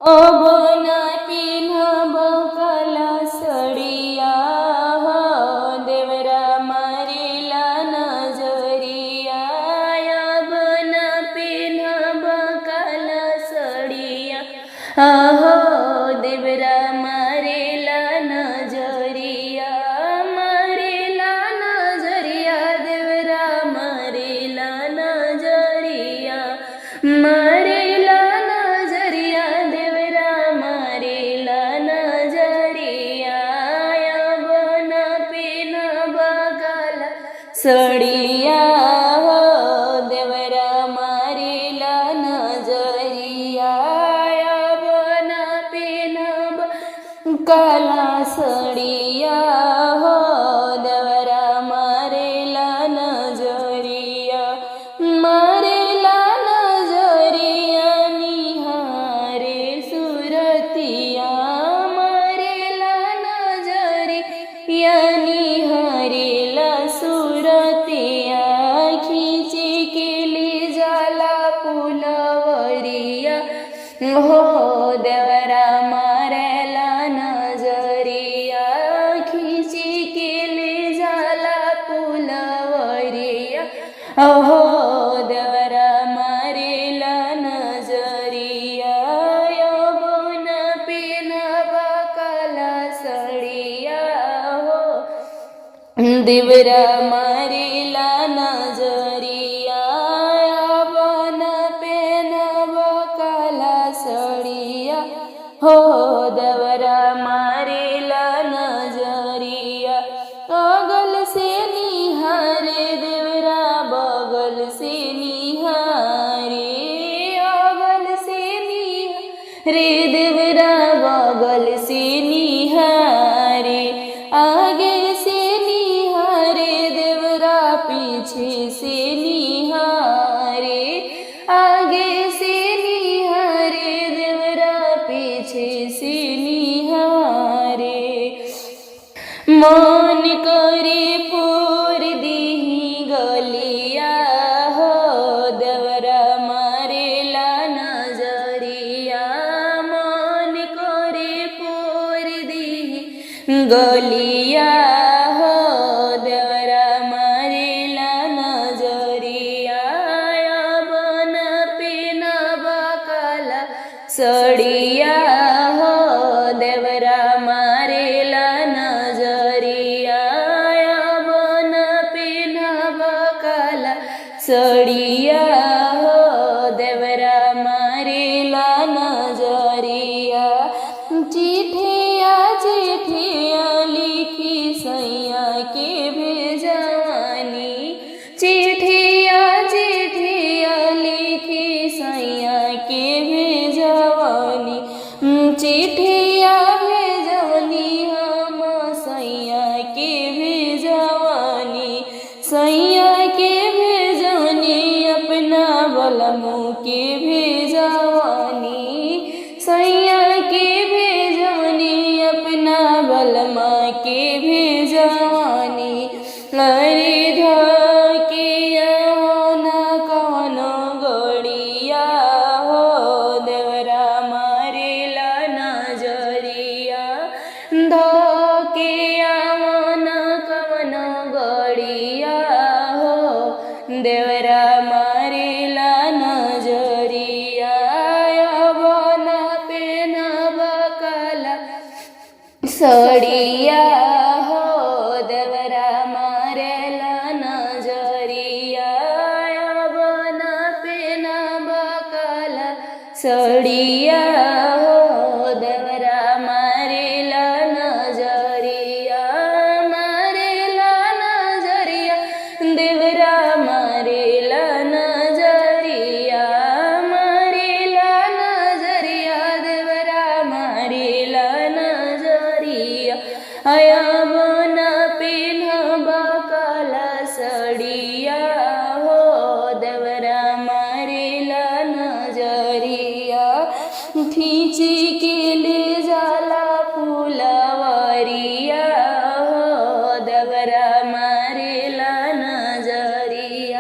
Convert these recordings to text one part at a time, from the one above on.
अब न पिन्हब काला सड़िया हो, देवरा मारेला नजरिया। अब न पिन्हब काला सड़िया हो, देवरा मारेला नजरिया। मारेला नजरिया, देवरा मारेला नजरिया। मारेला नजरिया, देवरा मारेला नजरिया। अब न पिन्हब काला सड़िया हो, देवरा मारेला नजरिया। अब न पिन्हब काला सड़िया हो, देवरा मारेला नजरिया। मारेला नजरिया, निहारे सुरतिया। मारेला नजरिया, निहारेला सुरतिया। खींची के ले जाला पुलवरिया हो, देवरा मारेला नजरिया। खींची के ले जाला पुलवरिया हो, देवरा मारेला नजरिया। अब न पिन्हब काला सड़िया हो, देवरा मारेला नजरिया। अब न पिन्हब काला सड़िया हो, देवरा मारेला नजरिया। अगल से निहारे, देवरा बगल से निहारे। अगल से निहारे, देवरा बगल से निहारे। आगे से निहारे, देवरा पीछे से निहारे। आगे से निहारे, देवरा पीछे से निहारे। मन करे पूर दीही गलिया हो, देवरा मारेला नजरिया। मन करे पूर दीही गलिया हो, देवरा मारेला नजरिया। अब न पिन्हब काला सड़िया हो, देवरा मारेला नजरिया। अब न पिन्हब काला सड़िया हो, देवरा मारेला नजरिया। चिठिया चिठिया लिखी सैया के भेजवानी। चिठिया चिठिया लिखी सैया के भेजवानी। चिठिया भेजवनी हम सैया के भेजवानी। सैया के भेजवनी, अपना बलमू के भेजवानी। सैया के भेजवनी, अपना बलमा के भेजवानी। अरे धकिया हो न कवनो गड़िया हो, देवरा मारेला नजरिया। धकिया हो न कवनो गड़िया हो, देवरा मारेला नजरिया। अब न पिन्हब काला सड़िया हो, देवरा मारेला नजरिया। अब न पिन्हब काला सड़िया हो, देवरा मारेला नजरिया। मारेला नजरिया, देवरा मारेला नजरिया। मारेला नजरिया, देवरा मारेला नजरिया। अब न पिन्हब काला सड़िया हो, देवरा मारेला नजरिया। खींची के ले जाला पुलवरिया हो, देवरा मारेला नजरिया।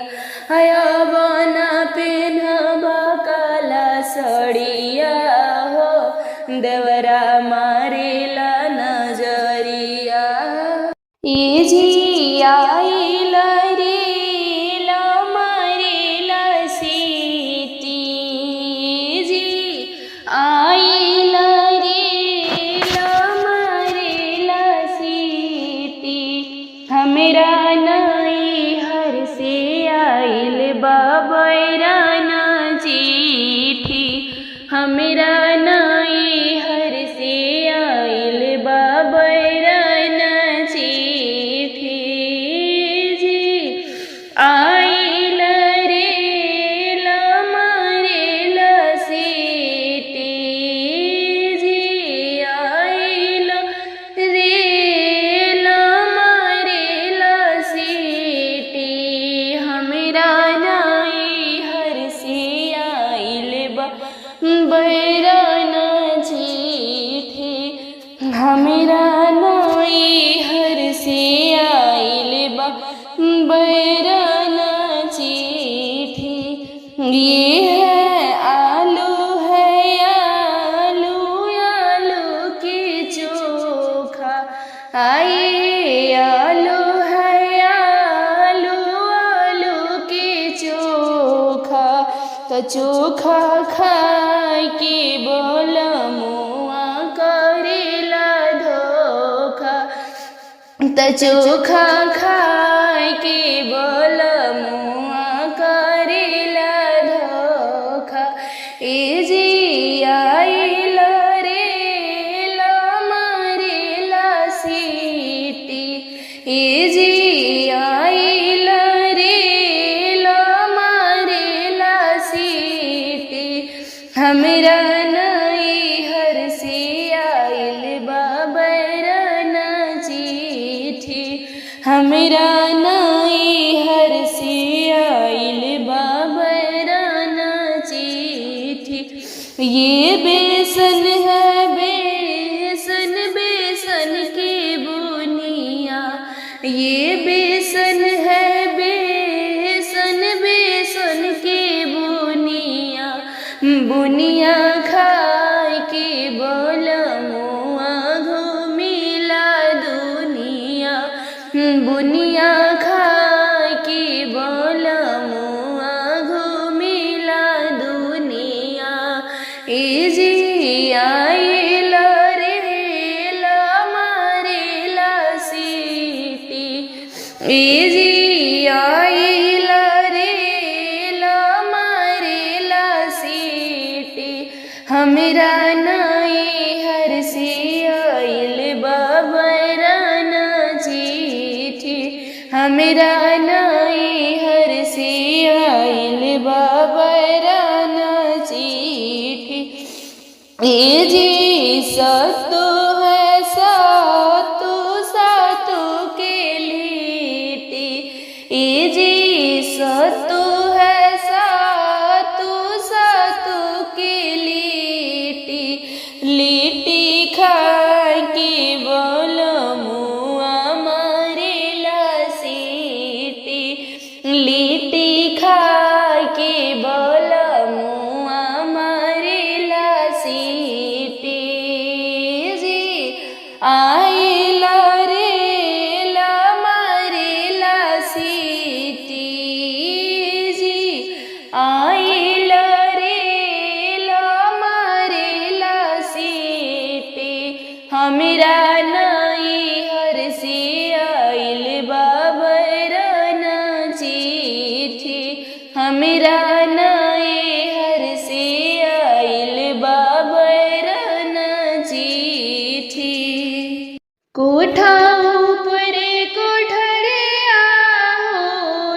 अब न पिन्हब काला सड़िया हो, देवरा मारेला नजरिया। ए जी आईला रे ला मारेला सीटी, जी आईला रे ला मारेला सीटी। हमरा नाई हर से आइल बाबरा ना चिट्ठी, हमरा नाई हर से आइल बाबरा ना चिट्ठी, जी आइल रे ला मारेला सीटी, जी आइल रे ला मारेला सीटी। हमरा नाई हर से आइल बाबरा ना चिट्ठी, हमरा नाई हर से आइल बाबरा ना चिट्ठी। ये है आलू आलू के चोखा, आए आलू के चोखा। तो चोखा खाए के बोला मुआ करेला धोखा, तो चोखा खाए के बोला मुआ करेला धोखा। ए जी आइल रे ला मारेला सीटी, ए जी आइल रे ला मारेला सीटी। हमरा नाई हर से आइल बाबरा ना चिट्ठी, हमरा नाई हर से आइल बाबरा ना चिट्ठी। ये बेसन है बेसन बेसन के बुनिया, ये बेसन है बेसन बेसन के बुनिया। बुनिया खाए के बोला मुआ घूमिला दुनिया, बुनिया खाए के बोला मुआ घूमिला दुनिया। ए जी आइल रे ला मारेला सीटी, ए जी आइल रे ला मारेला सीटी। हमरा नाई हर से आइल बाबरा ना चिट्ठी, हमरा नाई हर से आइल बाबरा ना चिट्ठी। ए जी सतु है सातु के लिट्टी, ए जी सतु है सातु के लिट्टी। लिट्टी खाए के बोलो मुआ मारेला सीटी, लिट्टी खाए के बोलो मुआ मारेला सीटी, जी आइल रे ला मारेला सीटी, जी आइल रे ला मारेला सीटी। हमरा नाई हर से आइल बाबरा ना चिट्ठी, हमरा नाई हर से आइल बाबरा ना चिट्ठी। कोठा ऊपर कोठरिया हो,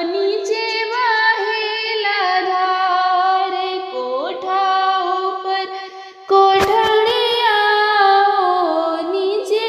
नीचे बहेला धार। कोठा ऊपर कोठरिया हो, नीचे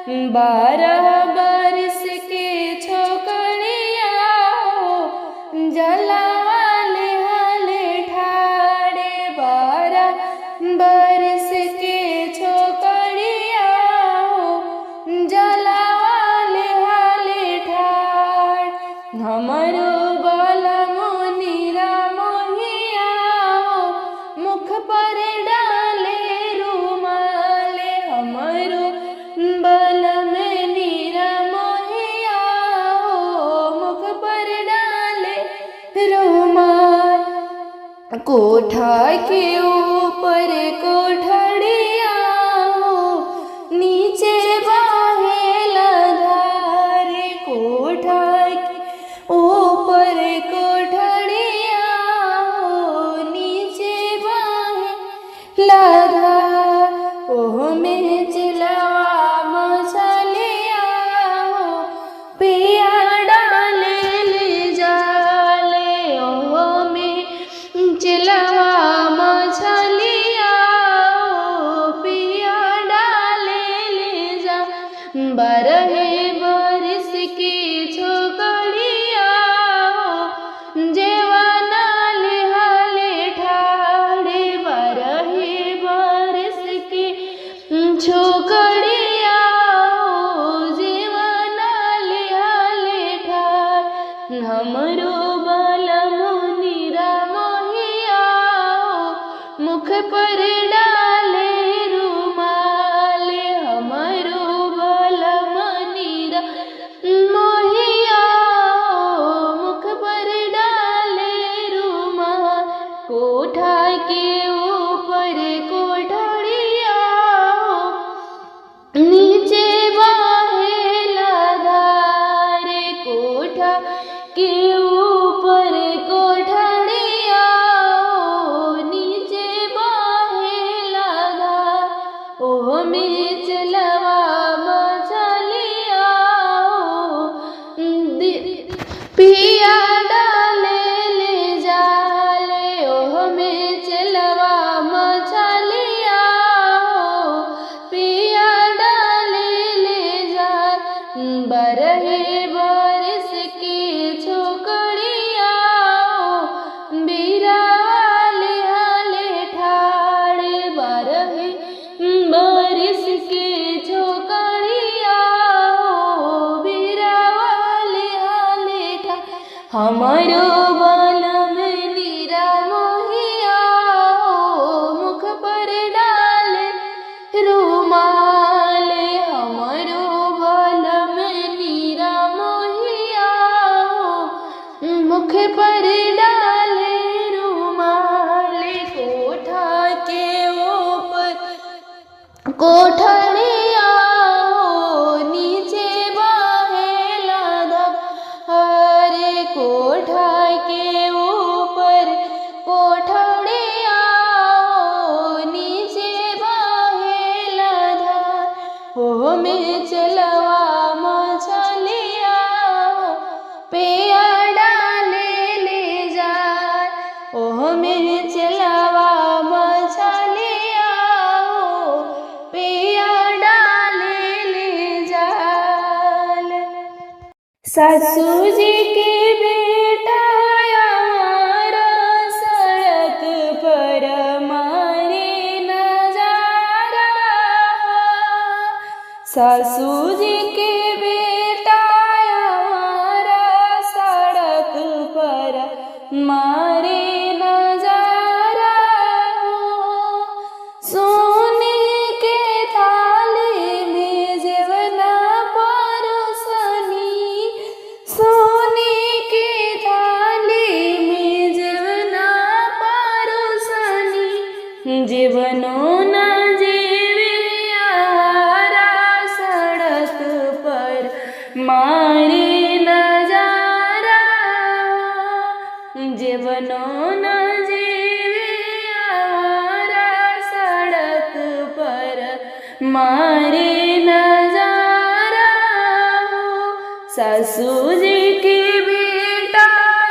12 बरस के छोकरिया जलावाले हाले ठाड़े 12 बरस के छोकरिया जलावाले हाले ठाड़ हमरो बलमो नीरा मोहिया मुख पर डाले रुमाले हमरो बलम नीरा मोहिया मुख पर डाले रुमाल कोठा के ऊपर कोठड़िया नीचे बहेला धारे कोठा के ऊपर कोठड़िया नीचे बहेला धार ओह में चिलवा मछलिया पिया डाले ले जाले ओह में चिलवा मछलिया पिया डाले ले जा 12 बरस की छोकरिया जेवानाले हाले ठाड़े 12 बरस की छोकरिया जेवानाले हाले ठाड़ हमरो बलमो नीरा मोहिया मुख पर डाले रुमाले हमरो बलम नीरा मोहिया मुख पर डाले रुमाल कोठा के ऊपर कोठड़िया नीचे बहेला धारे कोठा के ऊपर कोठड़िया नीचे बहेला धार ओह में चलवा मछलिया पिया डाले ले जाले ओह में चलवा मछलिया पिया डाले ले जा 12 बरस की छोकरिया बिराले हाले ठाड़े 12 बरस की छोकरिया बिराले हाले ठाड़ हमरो बलम नीरा मोहिया मुख पर डाले रुमाले हमरो बलम नीरा मोहिया मुख पर डाले रुमाले कोठा के ऊपर कोठड़िया नीचे बहेला धारे कोठा के ऊपर कोठड़िया नीचे बहेला धार ओह में चलवा मछलिया पिया डाले ले जाए ओह में चलवा मछलिया पिया डाले ले जाए सासू जी के बेटा यारा सड़क पर मारे नजारा सासू जी के बेटा यारा सड़क पर मारे नजारा सोने के थाली में जेवना परोसनी सोने के थाली में जेवना परोसनी जीवनो न जीवे यारा सड़क पर मारे नजारा जीवनो न जीवे यारा सड़क पर मारे नजारा सासू जी की बेटा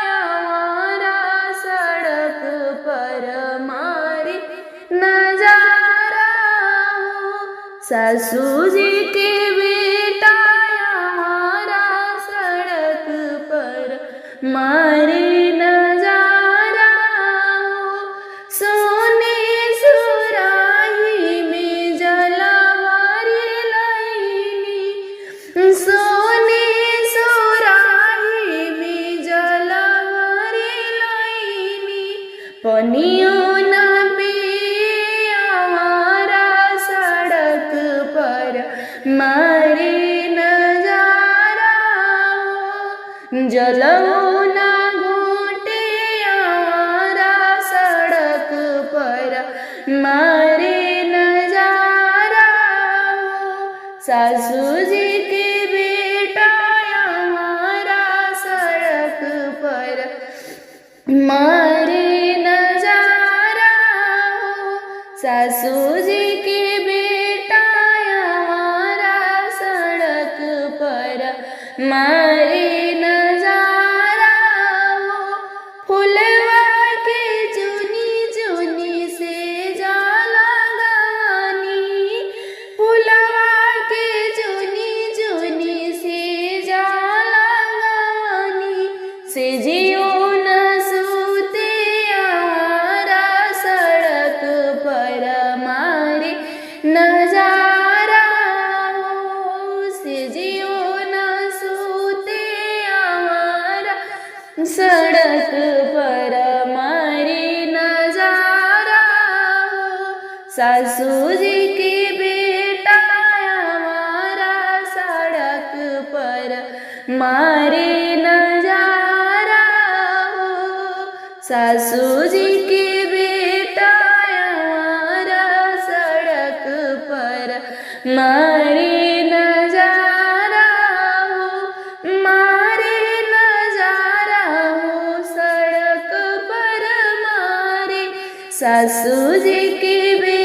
यारा सड़क पर मारे नजारा सासू जी के मारे नजारा जलौना घूटे आवारा सड़क पर मारे नजारा सासू जी के बेटा हमारा सड़क पर मारे नजारा सासू जी के बेटा हमारा सड़क पर मारे नजारा फुलवा के चुनी चुनी से जाला गानी फुलवा के चुनी चुनी से जाला गानी से जियो न सूते आवारा सड़क पर मारे नजारा से जियो न सूते आवारा सड़क पर मारे नजारा सासू जी के बेटा हमारा सड़क पर मारे नजारा सासू जी के बेटा हमारा सड़क पर मारे नजारा मारे नजारा सड़क पर मारे सासू जी के बेटा